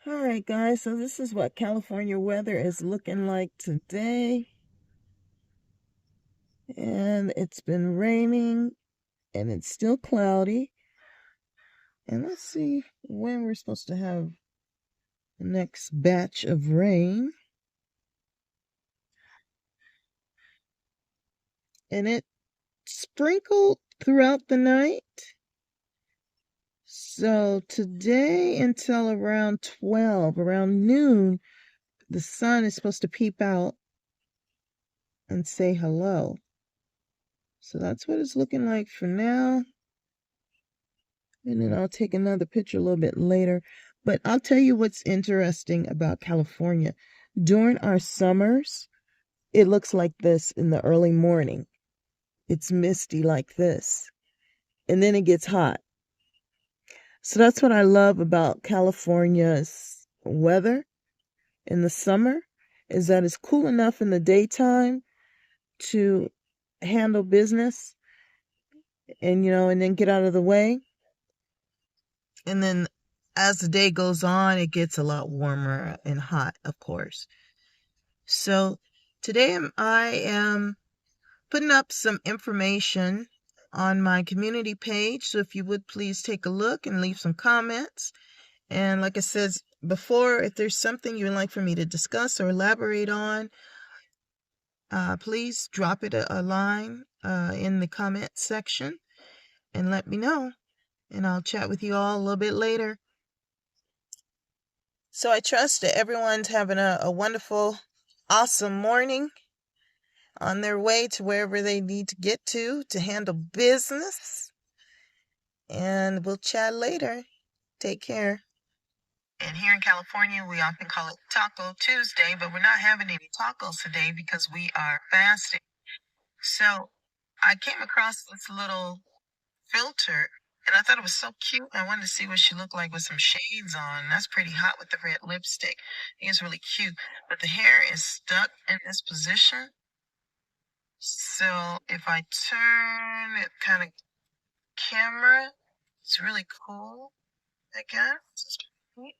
All right, guys, so this is what California weather is looking like today. And it's been raining and it's still cloudy. And let's see when we're supposed to have the next batch of rain. And it sprinkled throughout the night. So today until around 12, around noon, the sun is supposed to peep out and say hello. So that's what it's looking like for now. And then I'll take another picture a little bit later. But I'll tell you what's interesting about California. During our summers, it looks like this in the early morning. It's misty like this. And then it gets hot. So that's what I love about California's weather in the summer, is that it's cool enough in the daytime to handle business and then get out of the way. And then as the day goes on, it gets a lot warmer and hot, of course. So today I am putting up some information on my community page. So if you would please take a look and leave some comments. And like I said before, if there's something you would like for me to discuss or elaborate on, please drop it a line in the comment section and let me know. And I'll chat with you all a little bit later. So I trust that everyone's having a wonderful, awesome morning on their way to wherever they need to get to handle business. And we'll chat later. Take care. And here in California, we often call it Taco Tuesday, but we're not having any tacos today because we are fasting. So I came across this little filter and I thought it was so cute. I wanted to see what she looked like with some shades on. That's pretty hot with the red lipstick. I think it's really cute. But the hair is stuck in this position. So if I turn it kind of camera, it's really cool, I guess. It's pretty neat.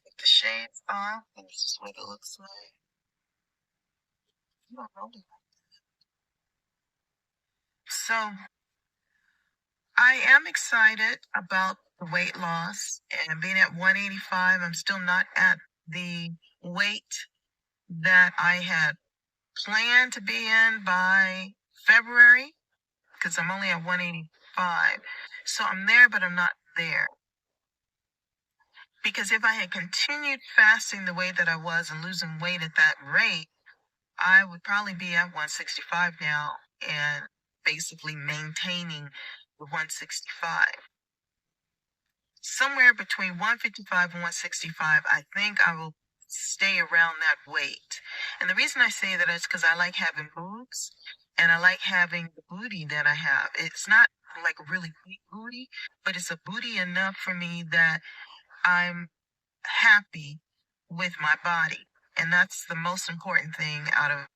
Take the shades off, and this is what it looks like. I don't know. So I am excited about the weight loss and being at 185. I'm still not at the weight that I had planned to be in by February because I'm only at 185. So I'm there, but I'm not there. Because if I had continued fasting the way that I was and losing weight at that rate, I would probably be at 165 now and basically maintaining the 165. Somewhere between 155 and 165, I think I will stay around that weight. And the reason I say that is because I like having boobs and I like having the booty that I have. It's not like a really big booty, but it's a booty enough for me that I'm happy with my body. And that's the most important thing out of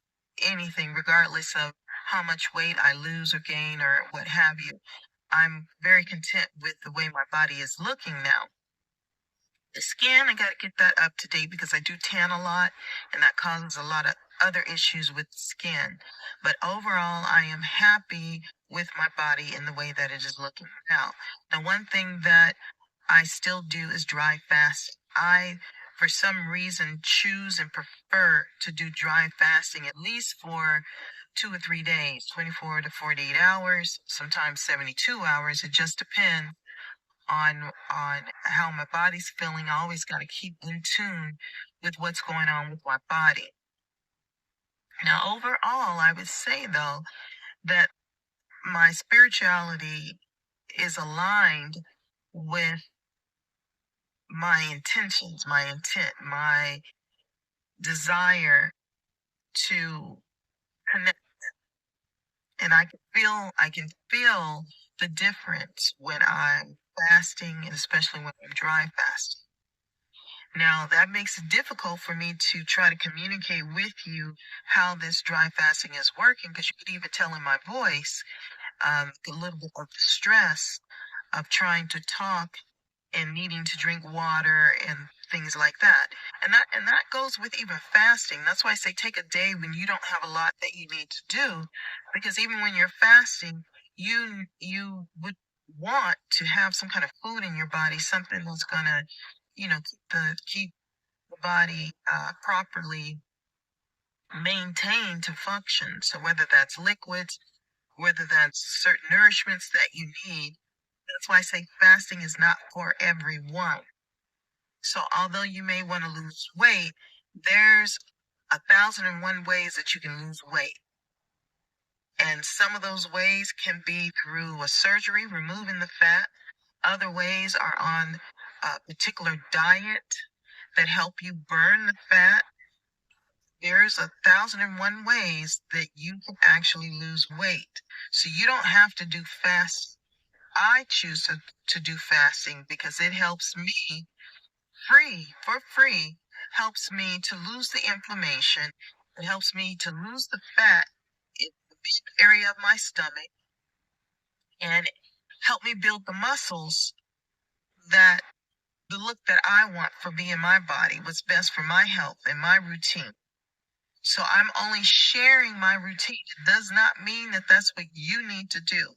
anything, regardless of how much weight I lose or gain or what have you. I'm very content with the way my body is looking now. The skin, I got to get that up to date because I do tan a lot and that causes a lot of other issues with skin. But overall, I am happy with my body and the way that it is looking now. Now, one thing that I still do is dry fast. I, for some reason, choose and prefer to do dry fasting at least for 2 or 3 days, 24 to 48 hours, sometimes 72 hours. It just depends on how my body's feeling. I always got to keep in tune with what's going on with my body. Now, overall, I would say, though, that my spirituality is aligned with my intentions, my intent, my desire to connect. And I can feel the difference when I'm fasting and especially when I'm dry fasting. Now, that makes it difficult for me to try to communicate with you how this dry fasting is working because you could even tell in my voice a little bit of the stress of trying to talk and needing to drink water and things like that. And that goes with even fasting. That's why I say take a day when you don't have a lot that you need to do, because even when you're fasting, you would want to have some kind of food in your body, something that's gonna, keep the body properly maintained to function. So whether that's liquids, whether that's certain nourishments that you need, that's why I say fasting is not for everyone. So although you may want to lose weight, there's 1,001 ways that you can lose weight. And some of those ways can be through a surgery, removing the fat. Other ways are on a particular diet that help you burn the fat. There's 1,001 ways that you can actually lose weight. So you don't have to do fast. I choose to do fasting because it helps me for free, helps me to lose the inflammation. It helps me to lose the fat in the big area of my stomach and help me build the muscles that the look that I want for me and my body, what's best for my health and my routine. So I'm only sharing my routine. It does not mean that that's what you need to do.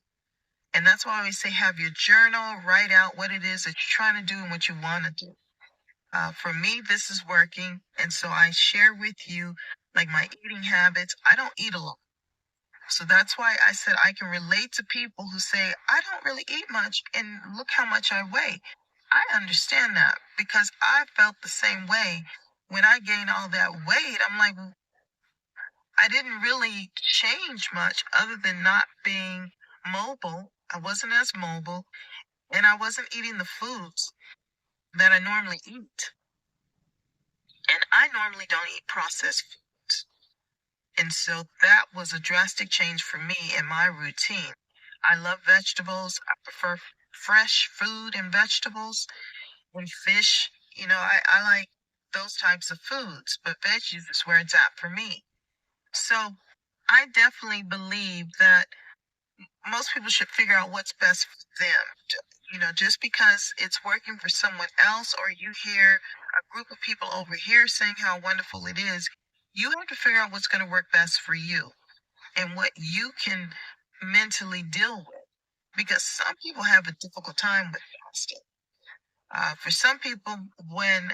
And that's why I always say have your journal, write out what it is that you're trying to do and what you want to do. For me, this is working. And so I share with you like my eating habits. I don't eat a lot. So that's why I said I can relate to people who say, I don't really eat much and look how much I weigh. I understand that because I felt the same way when I gained all that weight. I'm like, I didn't really change much other than not being mobile. I wasn't as mobile and I wasn't eating the foods that I normally eat. And I normally don't eat processed foods. And so that was a drastic change for me in my routine. I love vegetables. I prefer fresh food and vegetables and fish. I like those types of foods, but veggies is where it's at for me. So I definitely believe that most people should figure out what's best for them. Just because it's working for someone else or you hear a group of people over here saying how wonderful it is, you have to figure out what's going to work best for you and what you can mentally deal with. Because some people have a difficult time with fasting. For some people, when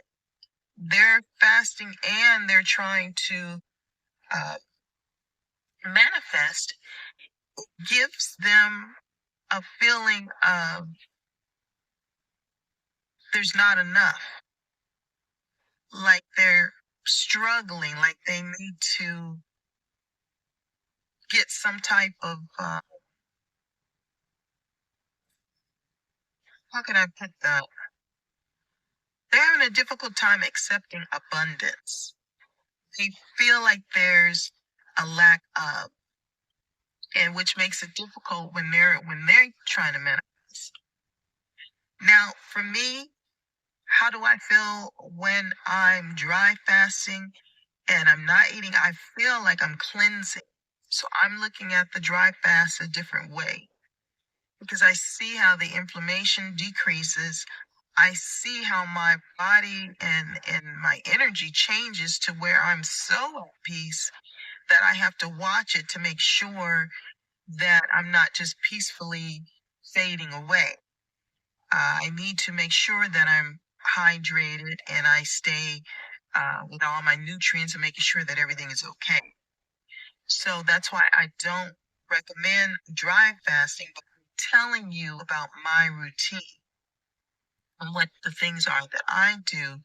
they're fasting and they're trying to uh, manifest, gives them a feeling of there's not enough, like they're struggling, like they need to get some type of, how can I put that? They're having a difficult time accepting abundance. They feel like there's a lack of, and which makes it difficult when they're trying to manifest. Now, for me, how do I feel when I'm dry fasting and I'm not eating? I feel like I'm cleansing. So I'm looking at the dry fast a different way because I see how the inflammation decreases. I see how my body and my energy changes to where I'm so at peace that I have to watch it to make sure that I'm not just peacefully fading away. I need to make sure that I'm hydrated and I stay with all my nutrients and making sure that everything is okay. So that's why I don't recommend dry fasting, but I'm telling you about my routine and what the things are that I do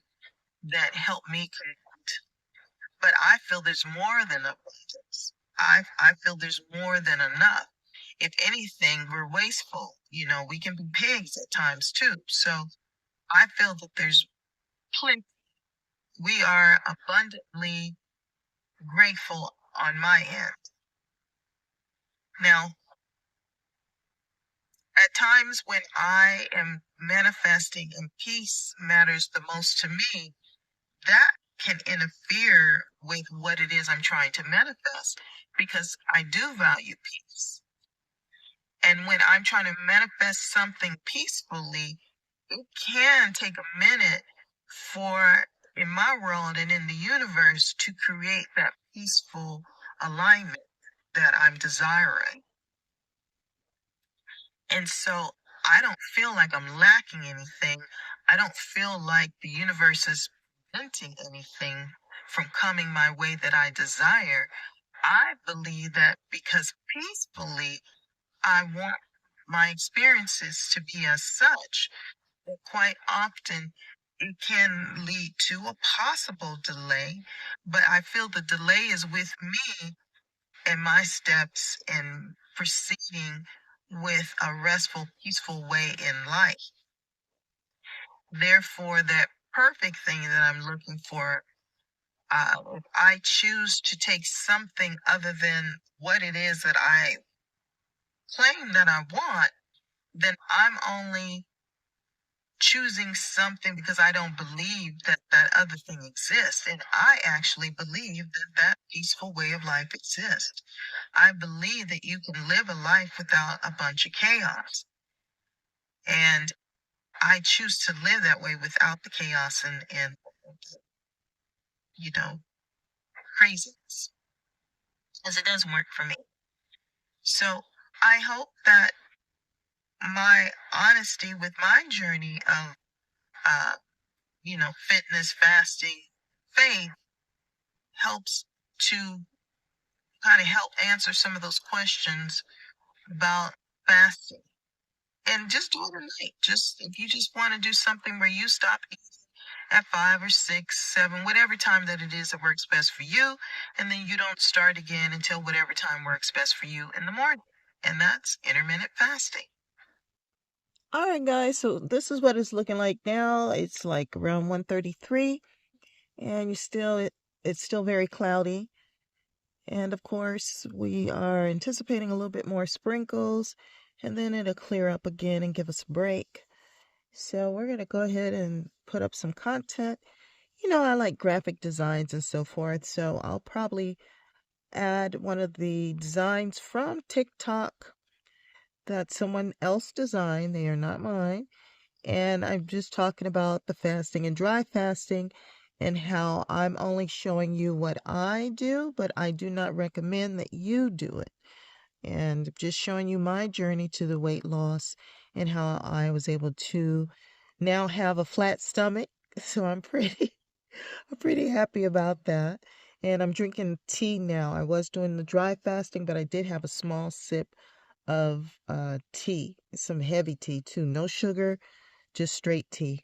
that help me connect. But I feel there's more than abundance. I feel there's more than enough. If anything, we're wasteful. We can be pigs at times too. So I feel that there's plenty. We are abundantly grateful on my end. Now, at times when I am manifesting and peace matters the most to me, that can interfere with what it is I'm trying to manifest because I do value peace. And when I'm trying to manifest something peacefully, it can take a minute for, in my world and in the universe, to create that peaceful alignment that I'm desiring. And so I don't feel like I'm lacking anything. I don't feel like the universe is preventing anything from coming my way that I desire. I believe that because peacefully, I want my experiences to be as such that quite often it can lead to a possible delay, but I feel the delay is with me and my steps in proceeding with a restful, peaceful way in life. Therefore, that perfect thing that I'm looking for, if I choose to take something other than what it is that I claim that I want, then I'm only choosing something because I don't believe that that other thing exists. And I actually believe that that peaceful way of life exists. I believe that you can live a life without a bunch of chaos. And I choose to live that way without the chaos and you know, craziness, as it doesn't work for me. So I hope that my honesty with my journey of, uh, fitness, fasting, faith helps to kind of help answer some of those questions about fasting. And just do it at night. Just if you just want to do something where you stop eating at 5 or 6, 7, whatever time that it is that works best for you, and then you don't start again until whatever time works best for you in the morning. And that's intermittent fasting. All right, guys. So this is what it's looking like now. It's like around 1:33, and it's still very cloudy. And of course, we are anticipating a little bit more sprinkles, and then it'll clear up again and give us a break. So we're gonna go ahead and put up some content. I like graphic designs and so forth, so I'll probably add one of the designs from TikTok that someone else designed. They are not mine. And I'm just talking about the fasting and dry fasting and how I'm only showing you what I do, but I do not recommend that you do it. And just showing you my journey to the weight loss and how I was able to now have a flat stomach. So I'm pretty happy about that. And I'm drinking tea now. I was doing the dry fasting, but I did have a small sip of tea, some heavy tea too. No sugar, just straight tea.